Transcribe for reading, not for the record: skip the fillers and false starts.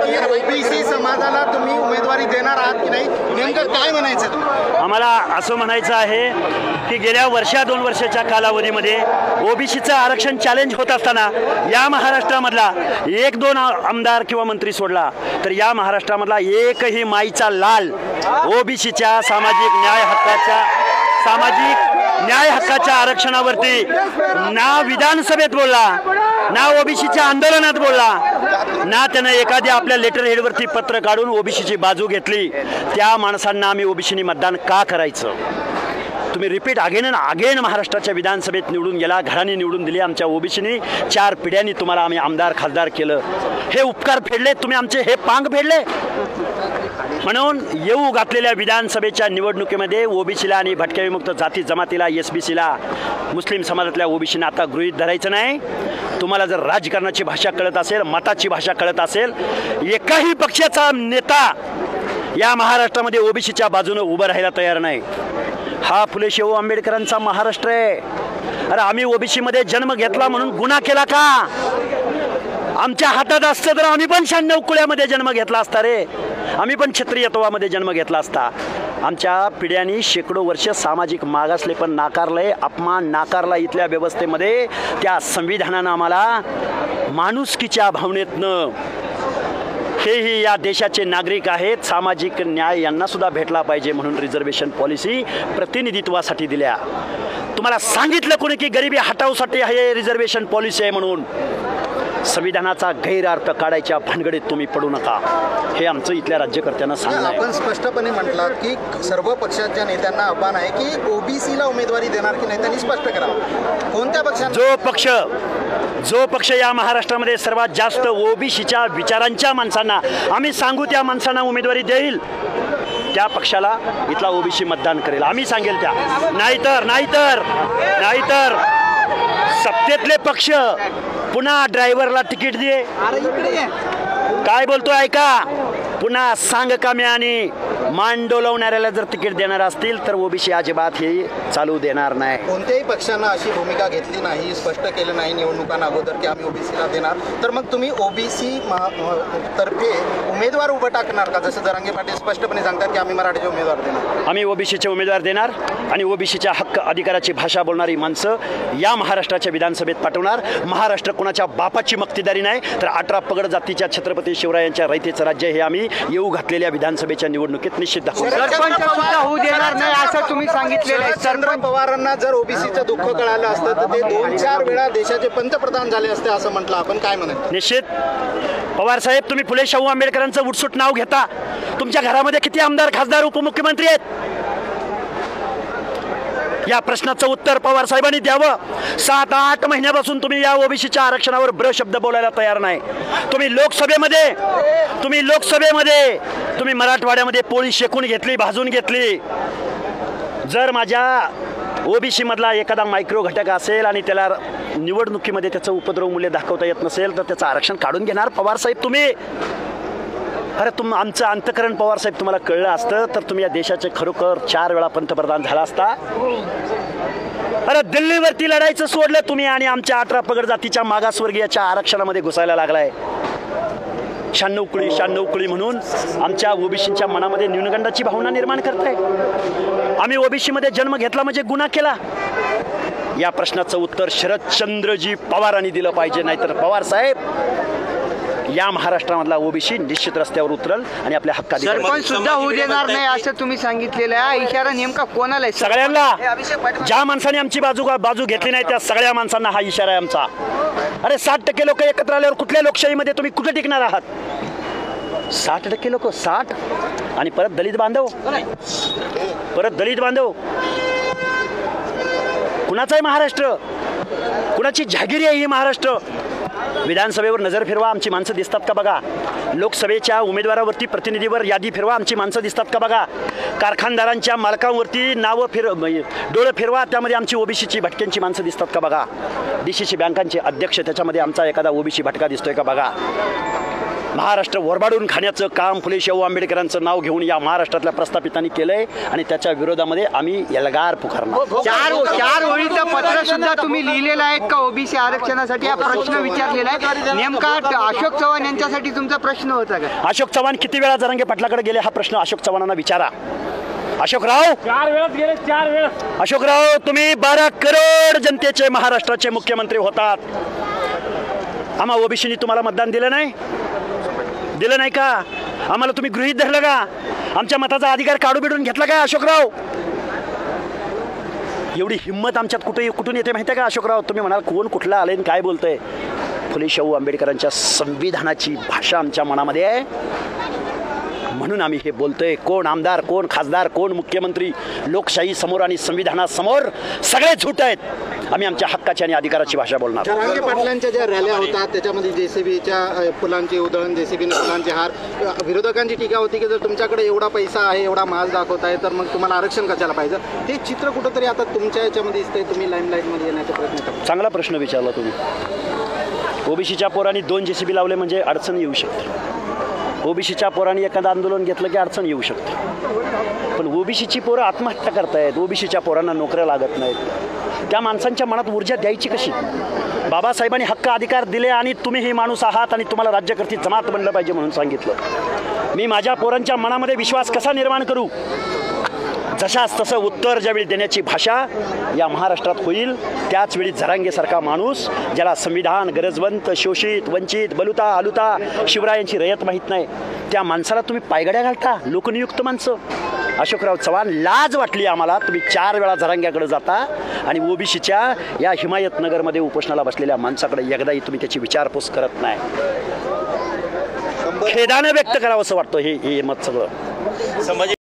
OBC समाजाला तुम्ही उमेदवारी देणार आहात की नाही, नेमकं काय म्हणायचं तुम्हाला? आम्हाला असं म्हणायचं आहे की गेल्या दोन वर्षाच्या कालावधीमध्ये ओबीसीचं आरक्षण चॅलेंज होत असताना या महाराष्ट्रामधला 1-2 आमदार किंवा मंत्री सोडला तर या महाराष्ट्रामधला एकही माईचा लाल ओबीसीच्या सामाजिक न्याय हक्काच्या आरक्षणावरती ना विधानसभेत बोलला, ना ओबीसीच्या आंदोलनात बोलला, ना त्यानं एखाद्या आपल्या लेटर हेडवरती पत्र काढून ओबीसीची बाजू घेतली. त्या माणसांना आम्ही ओबीसीनी मतदान का करायचं? तुम्ही रिपीट अगेन महाराष्ट्राच्या विधानसभेत निवडून गेला, घराने निवडून दिली, आमच्या ओबीसीनी 4 पिढ्यांनी तुम्हाला आम्ही आमदार खासदार केलं. हे उपकार फेडले तुम्ही, आमचे हे पांग फेडले. म्हणून येऊ घातलेल्या विधानसभेच्या निवडणुकीमध्ये ओबीसीला आणि भटक्या विमुक्त जाती जमातीला, एसबीसीला, मुस्लिम समाजातल्या ओबीसीने आता गृहीत धरायचं नाही. तुम्हाला जर राजकारणाची भाषा कळत असेल, मताची भाषा कळत असेल, एकाही पक्षाचा नेता या महाराष्ट्रामध्ये ओबीसीच्या बाजूने उभं राहायला तयार नाही. हा फुले शाहू आंबेडकरांचा महाराष्ट्र आहे. अरे आम्ही ओबीसीमध्ये जन्म घेतला म्हणून गुन्हा केला का? आमच्या हातात असतं तर आम्ही पण 96 कुळ्यामध्ये जन्म घेतला असता रे. आम्ही पण क्षत्रियत्वामध्ये जन्म घेतला असता. आमच्या पिढ्यांनी शेकडो वर्ष सामाजिक मागासले पण नाकारलंय, अपमान नाकारला इथल्या व्यवस्थेमध्ये. त्या संविधानानं आम्हाला माणुसकीच्या भावनेतनं, हेही या देशाचे नागरिक आहेत, सामाजिक न्याय यांना सुद्धा भेटला पाहिजे म्हणून रिझर्वेशन पॉलिसी प्रतिनिधित्वासाठी दिल्या. तुम्हाला सांगितलं कोणी की गरिबी हटावसाठी हे रिझर्वेशन पॉलिसी आहे म्हणून? संविधानाचा गैरअर्थ काढायच्या भानगडीत तुम्ही पडू नका, हे आमचं इथल्या राज्यकर्त्यांना सांगणं आहे. आपण स्पष्टपणे म्हटलात की सर्व पक्षाच्या नेत्यांना आव्हान आहे की ओबीसीला उमेदवारी देणार की नाही, त्यांनी स्पष्ट करावं. कोणत्या पक्षाने? जो पक्ष या महाराष्ट्रामध्ये सर्वात जास्त ओबीसीच्या विचारांच्या माणसांना आम्ही सांगू त्या माणसांना उमेदवारी देईल, त्या पक्षाला इथला ओबीसी मतदान करेल. आम्ही सांगेल त्या. नाहीतर सत्तेतले पक्ष पुन्हा ड्रायव्हरला तिकीट दे, काय बोलतोय ऐका, पुन्हा सांग कामे आणि मान डोलवणाऱ्याला जर तिकीट देणार असतील तर ओबीसी अजिबात हे चालू देणार नाही. कोणत्याही पक्षानं अशी भूमिका घेतली नाही, स्पष्ट केलं नाही निवडणुकांना अगोदर की आम्ही ओबीसीला देणार, तर मग तुम्ही ओबीसी तर्फे उमेदवार उभं टाकणार का? जसं जरांगे पाटील स्पष्टपणे सांगतात की आम्ही मराठीचे उमेदवार देणार. आम्ही ओबीसीचे उमेदवार देणार आणि ओबीसीच्या हक्क अधिकाराची भाषा बोलणारी माणसं या महाराष्ट्राच्या विधानसभेत पाठवणार. महाराष्ट्र कोणाच्या बापाची मक्तेदारी नाही, तर 18 पगड जातीच्या छत्रपती शिवरायांच्या रयतेचं राज्य हे आम्ही येऊ घातलेल्या विधानसभेच्या निवडणुकीत निश्चित दाखवू. होऊ देणार नाही असं तुम्ही सांगितलेलं आहे. शरद पवारांना जर ओबीसीचं दुःख कळालं असतं तर ते 2-4 वेळा देशाचे पंतप्रधान झाले असते असं म्हटलं आपण, काय म्हणत? निश्चित पवार साहेब, तुम्ही फुले शाहू आंबेडकरांचं उठसूट नाव घेता. तुमच्या घरामध्ये किती आमदार खासदार उपमुख्यमंत्री आहेत? या प्रश्नाचं उत्तर पवार साहेबांनी द्यावं. 7-8 महिन्यापासून तुम्ही या ओबीसीच्या आरक्षणावर शब्द बोलायला तयार नाही. तुम्ही लोकसभेमध्ये तुम्ही मराठवाड्यामध्ये पोळी शेकून घेतली, भाजून घेतली. जर माझ्या ओबीसी मधला एखादा मायक्रो घटक असेल आणि त्याला निवडणुकीमध्ये त्याचं उपद्रव मूल्य दाखवता येत नसेल तर त्याचं आरक्षण काढून घेणार पवार साहेब तुम्ही. अरे आमचं अंतकरण पवार साहेब तुम्हाला कळलं असतं तर तुम्ही या देशाचे खरोखर 4 वेळा पंतप्रधान झाला असता. अरे दिल्लीवरती लढायचं सोडलं तुम्ही आणि आमच्या 18 पगड जातीच्या मागासवर्गीयाच्या आरक्षणामध्ये घुसायला लागलाय. 96 कुळी म्हणून आमच्या ओबीसीच्या मनामध्ये न्यूनगंडाची भावना निर्माण करताय. आम्ही ओबीसीमध्ये जन्म घेतला म्हणजे गुन्हा केला. या प्रश्नाचं उत्तर शरदचंद्रजी पवारांनी दिलं पाहिजे, नाहीतर पवार साहेब या महाराष्ट्रामधला ओबीसी निश्चित रस्त्यावर उतरल आणि आपल्या हक्काची सरपंच सुद्धा होऊ देणार नाही असं तुम्ही सांगितलेलं आहे. इशारा नेमका कोणाला आहे? सगळ्यांना. ज्या माणसाने आमची बाजू घेतली नाही त्या सगळ्या माणसांना हा इशारा आहे आमचा. अरे 60% लोक एकत्र आल्यावर कुठल्या लोकशाहीमध्ये तुम्ही कुठे टिकणार आहात? 60% लोक 60 आणि परत दलित बांधव. कुणाचा आहे महाराष्ट्र? कुणाची जहागिरी आहे ही महाराष्ट्र? विधानसभेवर नजर फिरवा, आमची माणसं दिसतात का बघा. लोकसभेच्या उमेदवारावरती प्रतिनिधीवर यादी फिरवा, आमची माणसं दिसतात का बघा. कारखानदारांच्या मालकांवरती डोळं फिरवा, त्यामध्ये आमची ओबीसीची भटक्यांची माणसं दिसतात का बघा. डीसीसी बँकांचे अध्यक्ष त्याच्यामध्ये आमचा एखादा ओबीसी भटका दिसतोय का बघा. महाराष्ट्र ओरबाडून खाण्याचं काम फुले शाहू आंबेडकरांचं नाव घेऊन या महाराष्ट्रातल्या प्रस्थापितांनी केलंय आणि त्याच्या विरोधामध्ये आम्ही एल्गार पुकारणार. चार ओळीचं पत्र सुद्धा तुम्ही लिहिलेलं आहे का ओबीसी आरक्षणासाठी हा प्रश्न विचारलेला आहे. नेमका अशोक चव्हाण यांच्यासाठी तुमचा प्रश्न होता का? अशोक चव्हाण किती वेळा जरांगे पाटलाकडे गेले हा प्रश्न अशोक चव्हाणांना विचारा. अशोकराव 4 वेळात गेले 4 वेळात. अशोकराव तुम्ही 12 करोड जनतेचे महाराष्ट्राचे मुख्यमंत्री होतात. आम्हा ओबीसीनी तुम्हाला मतदान दिलं नाही का? आम्हाला तुम्ही गृहीत धरलं का? आमच्या मताचा अधिकार काढू बिडून घेतला का अशोकराव? एवढी हिंमत आमच्यात कुठून येते माहिती आहे का अशोकराव? तुम्ही म्हणाल कोण कुठला आले काय बोलतंय? फुले शाहू आंबेडकरांच्या संविधानाची भाषा आमच्या मनामध्ये आहे म्हणून आम्ही हे बोलतोय. कोण आमदार, कोण खासदार, कोण मुख्यमंत्री, लोकशाही समोर आणि संविधानासमोर सगळे झूट आहेत. आम्ही आमच्या हक्काची आणि अधिकाराची भाषा बोलणार. जरांगे पाटलांच्या ज्या रॅल्या होतात त्याच्यामध्ये JCBच्या फुलांची उधळण, JCB फुलांचे हार, विरोधकांची टीका होती की जर तुमच्याकडे एवढा पैसा आहे, एवढा माल दाखवताय तर मग तुम्हाला आरक्षण कशाला पाहिजे? हे चित्र कुठंतरी आता तुमच्या याच्यामध्ये दिसतंय. तुम्ही लाईमलाईटमध्ये येण्याचा प्रयत्न करता. चांगला प्रश्न विचारला तुम्ही. ओबीसीच्या पोरांनी 2 JCB लावले म्हणजे अडचण येऊ शकते. ओबीसीच्या पोरांनी एखादं आंदोलन घेतलं की अडचण येऊ शकते. पण ओबीसीची पोरं आत्महत्या करतायत, ओबीसीच्या पोरांना नोकऱ्या लागत नाहीत. त्या माणसांच्या मनात ऊर्जा द्यायची कशी? बाबासाहेबांनी हक्क अधिकार दिले आणि तुम्ही हे माणूस आहात आणि तुम्हाला राज्यकर्ती जमात बनलं पाहिजे म्हणून सांगितलं. मी माझ्या पोरांच्या मनामध्ये विश्वास कसा निर्माण करू? जशाच तसं उत्तर ज्यावेळी देण्याची भाषा या महाराष्ट्रात होईल त्याचवेळी जरांगेसारखा माणूस ज्याला संविधान, गरजवंत, शोषित, वंचित, बलुता, आलुता, शिवरायांची रयत माहीत नाही त्या माणसाला तुम्ही पायगड्या घालता. लोकनियुक्त माणसं. अशोकराव चव्हाण लाज वाटली आम्हाला. तुम्ही 4 वेळा जरांग्याकडे जाता आणि ओबीसीच्या या हिमायतनगरमध्ये उपोषणाला बसलेल्या माणसाकडे एकदाही तुम्ही त्याची विचारपूस करत नाही. खेदानं व्यक्त करावं असं वाटतं हे मत सगळं.